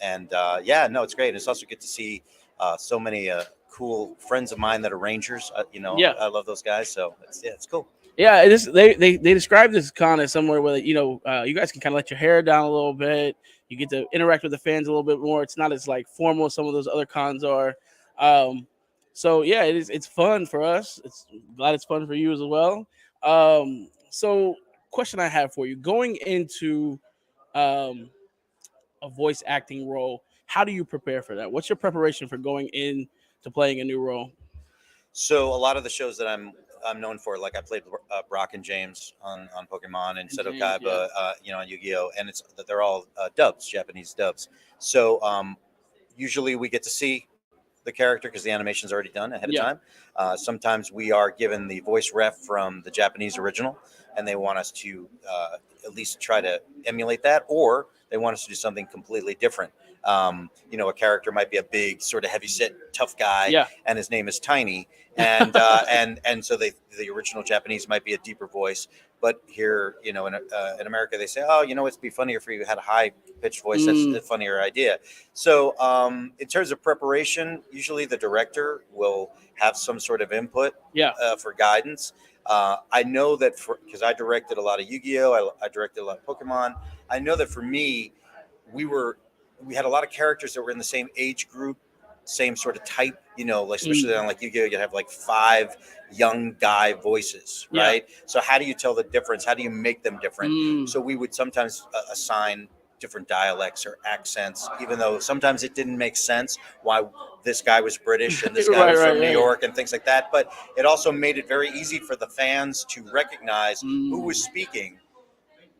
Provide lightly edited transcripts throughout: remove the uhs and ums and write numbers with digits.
And yeah, no, it's great. And it's also good to see so many cool friends of mine that are Rangers. Yeah. I love those guys. So it's cool. Yeah, they describe this con as somewhere where you guys can kind of let your hair down a little bit. You get to interact with the fans a little bit more. It's not as like formal as some of those other cons are. Um, so yeah, it's fun for us. It's glad it's fun for you as well. So question I have for you going into um, a voice acting role, how do you prepare for that? What's your preparation for going in to playing a new role? So a lot of the shows that I'm known for, like I played Brock and James on Pokemon and And Seto James, yeah, Kaiba, on Yu-Gi-Oh, and they're all dubs, Japanese dubs. So usually we get to see the character because the animation's already done ahead of yeah, time. Sometimes we are given the voice ref from the Japanese original, and they want us to at least try to emulate that, or they want us to do something completely different. A character might be a big, sort of heavy set, tough guy, yeah. and his name is Tiny, and so the original Japanese might be a deeper voice. But here, in America, they say, oh, it'd be funnier if you had a high pitched voice. That's Mm, a funnier idea. So, in terms of preparation, usually the director will have some sort of input yeah. for guidance. I know that because I directed a lot of Yu-Gi-Oh, I directed a lot of Pokemon. I know that for me, we were we had a lot of characters that were in the same age group, same sort of type. Like especially Mm, on like Yu-Gi-Oh, you have like five young guy voices, yeah. right? So how do you tell the difference? How do you make them different? Mm. So we would sometimes assign different dialects or accents, even though sometimes it didn't make sense why this guy was British and this guy Right, was right, from New right. York and things like that. But it also made it very easy for the fans to recognize who Mm, was speaking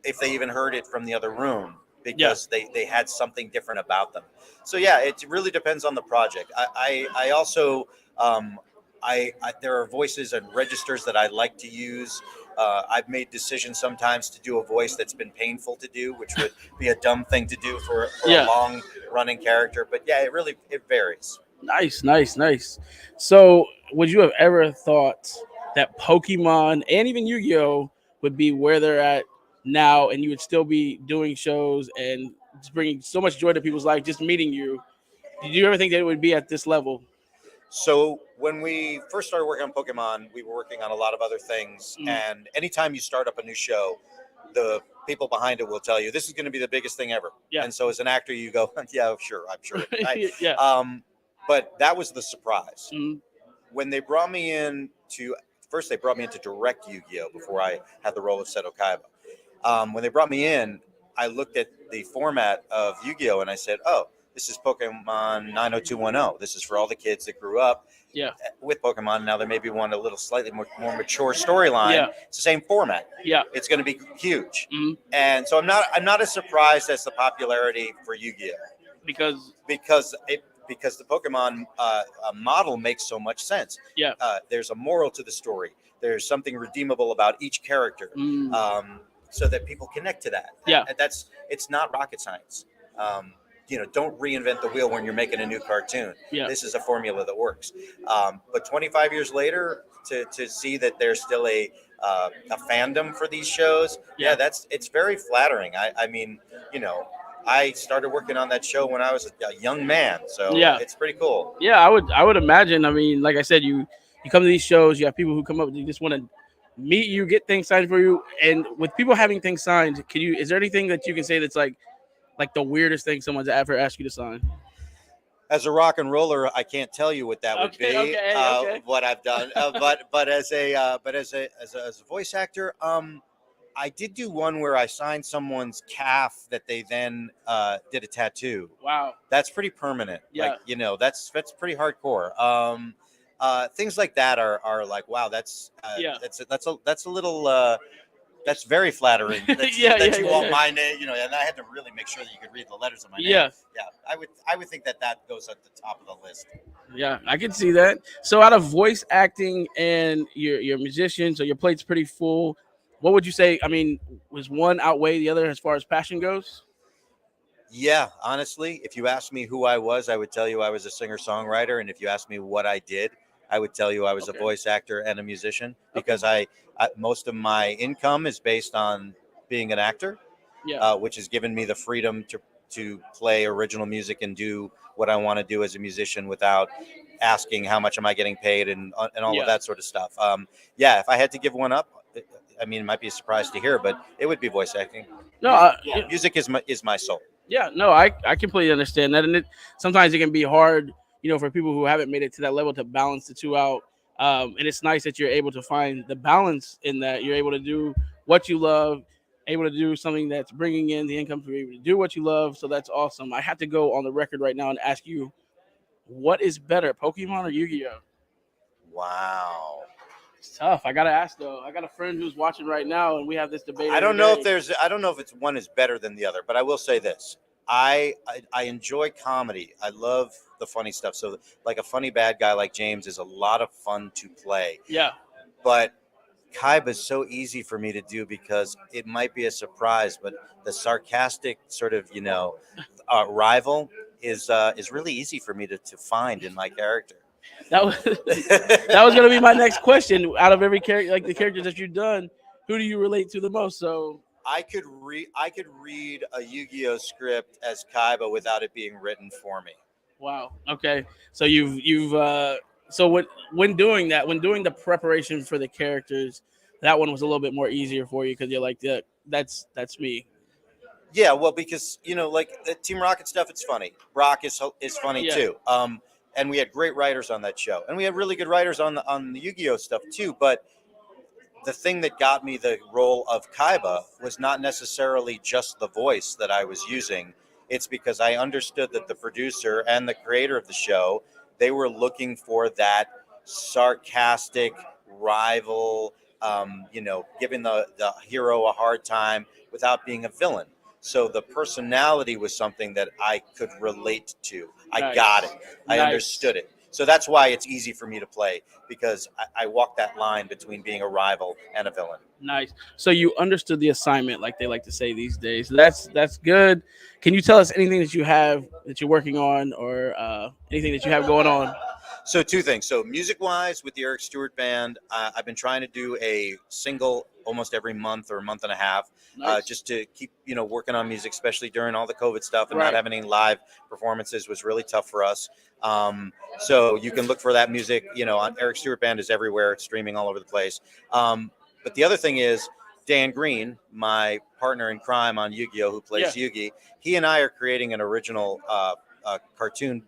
if they even heard it from the other room yeah. because they had something different about them. So yeah, it really depends on the project. I also there are voices and registers that I like to use. I've made decisions sometimes to do a voice that's been painful to do, which would be a dumb thing to do for a Yeah. long running character. But yeah, it varies. Nice, nice, nice. So, would you have ever thought that Pokemon and even Yu-Gi-Oh would be where they're at now, and you would still be doing shows and just bringing so much joy to people's life, just meeting you? Did you ever think that it would be at this level? So when we first started working on Pokemon, we were working on a lot of other things. Mm, And anytime you start up a new show, the people behind it will tell you this is going to be the biggest thing ever. yeah, And so as an actor, you go, yeah, sure, I'm sure. yeah. But that was the surprise Mm, when they brought me in to. First, they brought me in to direct Yu-Gi-Oh before I had the role of Seto Kaiba. When they brought me in, I looked at the format of Yu-Gi-Oh and I said, "Oh, this is Pokemon 90210. This is for all the kids that grew up yeah, with Pokemon. Now there maybe want a little slightly more mature storyline. yeah, It's the same format. yeah. It's going to be huge, Mm, and so I'm not as surprised as the popularity for Yu-Gi-Oh because because the Pokemon model makes so much sense. yeah, There's a moral to the story. There's something redeemable about each character, mm, so that people connect to that. yeah, And it's not rocket science. Don't reinvent the wheel when you're making a new cartoon. yeah, This is a formula that works. But 25 years later, to see that there's still a fandom for these shows, yeah, yeah, it's very flattering. I mean, you know, I started working on that show when I was a young man, so yeah. it's pretty cool. Yeah, I would imagine. I mean, like I said, you come to these shows, you have people who come up, they just want to meet you, get things signed for you, and with people having things signed, can you? Is there anything that you can say that's like the weirdest thing someone's ever asked you to sign? As a rock and roller, I can't tell you what that would Okay, be, okay, okay. what I've done. But as a voice actor, I did do one where I signed someone's calf that they then did a tattoo. Wow. That's pretty permanent. Yeah. That's pretty hardcore. Things like that are like, wow, Yeah. that's a little. That's very flattering. Yeah, That yeah, you yeah, want yeah. my name, and I had to really make sure that you could read the letters of my name. Yeah. Yeah, I would think that goes at the top of the list. Yeah, I can see that. So out of voice acting and your musician, so your plate's pretty full. What would you say? I mean, was one outweigh the other as far as passion goes? Yeah, honestly, if you asked me who I was, I would tell you I was a singer songwriter, and if you asked me what I did, I would tell you I was a Okay. voice actor and a musician Okay. because most of my income is based on being an actor, Yeah. which has given me the freedom to play original music and do what I want to do as a musician without asking how much am I getting paid and all of that sort of stuff. Yeah, if I had to give one up, I mean, it might be a surprise to hear, but it would be voice acting. No, Music is my soul. yeah, no, I completely understand that, and sometimes it can be hard, for people who haven't made it to that level to balance the two out. And it's nice that you're able to find the balance in that you're able to do what you love, able to do something that's bringing in the income to be able to do what you love. So that's awesome. I have to go on the record right now and ask you, what is better, Pokemon or Yu-Gi-Oh? Wow. It's tough. I gotta ask though. I got a friend who's watching right now, and we have this debate. I don't know if it's one is better than the other, but I will say this: I enjoy comedy. I love the funny stuff. So like a funny bad guy like James is a lot of fun to play. Yeah. But Kaiba is so easy for me to do because it might be a surprise, but the sarcastic sort of rival is really easy for me to find in my character. That was gonna be my next question. Out of every character, like the characters that you've done, who do you relate to the most? So I could read a Yu-Gi-Oh script as Kaiba without it being written for me. Wow. Okay. So so when doing the preparation for the characters, that one was a little bit more easier for you because you're like, yeah, that's me. Yeah, well, because like the Team Rocket stuff, it's funny. Brock is funny too. And we had great writers on that show, and we had really good writers on the Yu-Gi-Oh stuff too. But the thing that got me the role of Kaiba was not necessarily just the voice that I was using. It's because I understood that the producer and the creator of the show, they were looking for that sarcastic rival, giving the hero a hard time without being a villain. So the personality was something that I could relate to. I got it. I understood it. So that's why it's easy for me to play, because I walk that line between being a rival and a villain. Nice. So you understood the assignment, like they like to say these days. That's good. Can you tell us anything that you're working on, or anything that you have going on? So two things. So music-wise, with the Eric Stewart band, I've been trying to do a single almost every month or a month and a half, just to keep working on music, especially during all the COVID stuff and not having any live performances was really tough for us. So you can look for that music. On Eric Stewart Band is everywhere. It's streaming all over the place. But the other thing is Dan Green, my partner in crime on Yu-Gi-Oh, who plays Yugi. He and I are creating an original cartoon.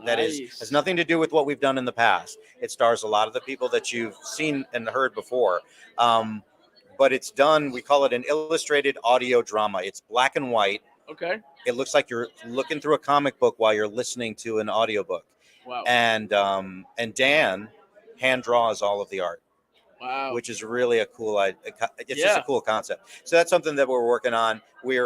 That has nothing to do with what we've done in the past. It stars a lot of the people that you've seen and heard before. But it's done, we call it an illustrated audio drama. It's black and white. Okay. It looks like you're looking through a comic book while you're listening to an audiobook. Wow. And Dan hand draws all of the art. Wow. Which is really a cool just a cool concept. So that's something that we're working on. We've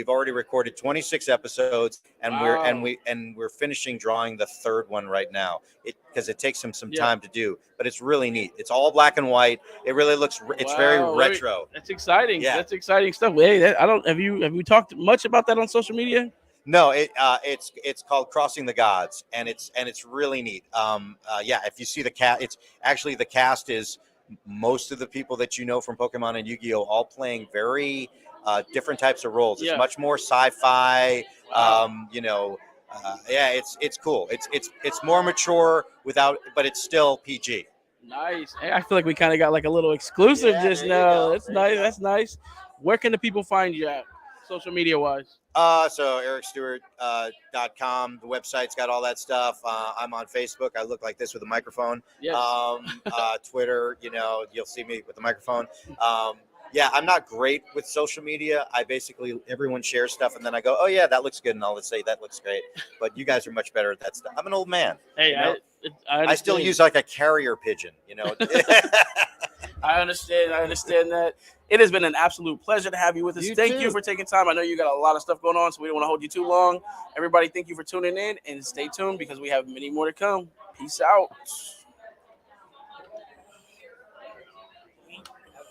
already recorded 26 episodes, and we're finishing drawing the third one right now. Because it takes some time to do, but it's really neat. It's all black and white. It really looks it's very retro. That's exciting. Yeah. That's exciting stuff. Hey, have you talked much about that on social media? No, it's called Crossing the Gods, and it's really neat. If you see the cast, it's actually the cast is most of the people that you know from Pokemon and Yu-Gi-Oh, all playing very different types of roles. It's much more sci-fi. It's cool. It's more mature but it's still PG. Nice. Hey, I feel like we kind of got like a little exclusive just now. That's nice. That's nice. Where can the people find you at, social media wise? So ericstewart.com. The website's got all that stuff. I'm on Facebook. I look like this with a microphone. Yes. Twitter, you'll see me with the microphone. I'm not great with social media. Everyone shares stuff, and then I go, oh yeah, that looks good, and I'll say that looks great. But you guys are much better at that stuff. I'm an old man. Hey, I still use like a carrier pigeon, I understand that. It has been an absolute pleasure to have you with us. Thank you for taking time. I know you got a lot of stuff going on, so we don't want to hold you too long. Everybody, thank you for tuning in, and stay tuned because we have many more to come. Peace out.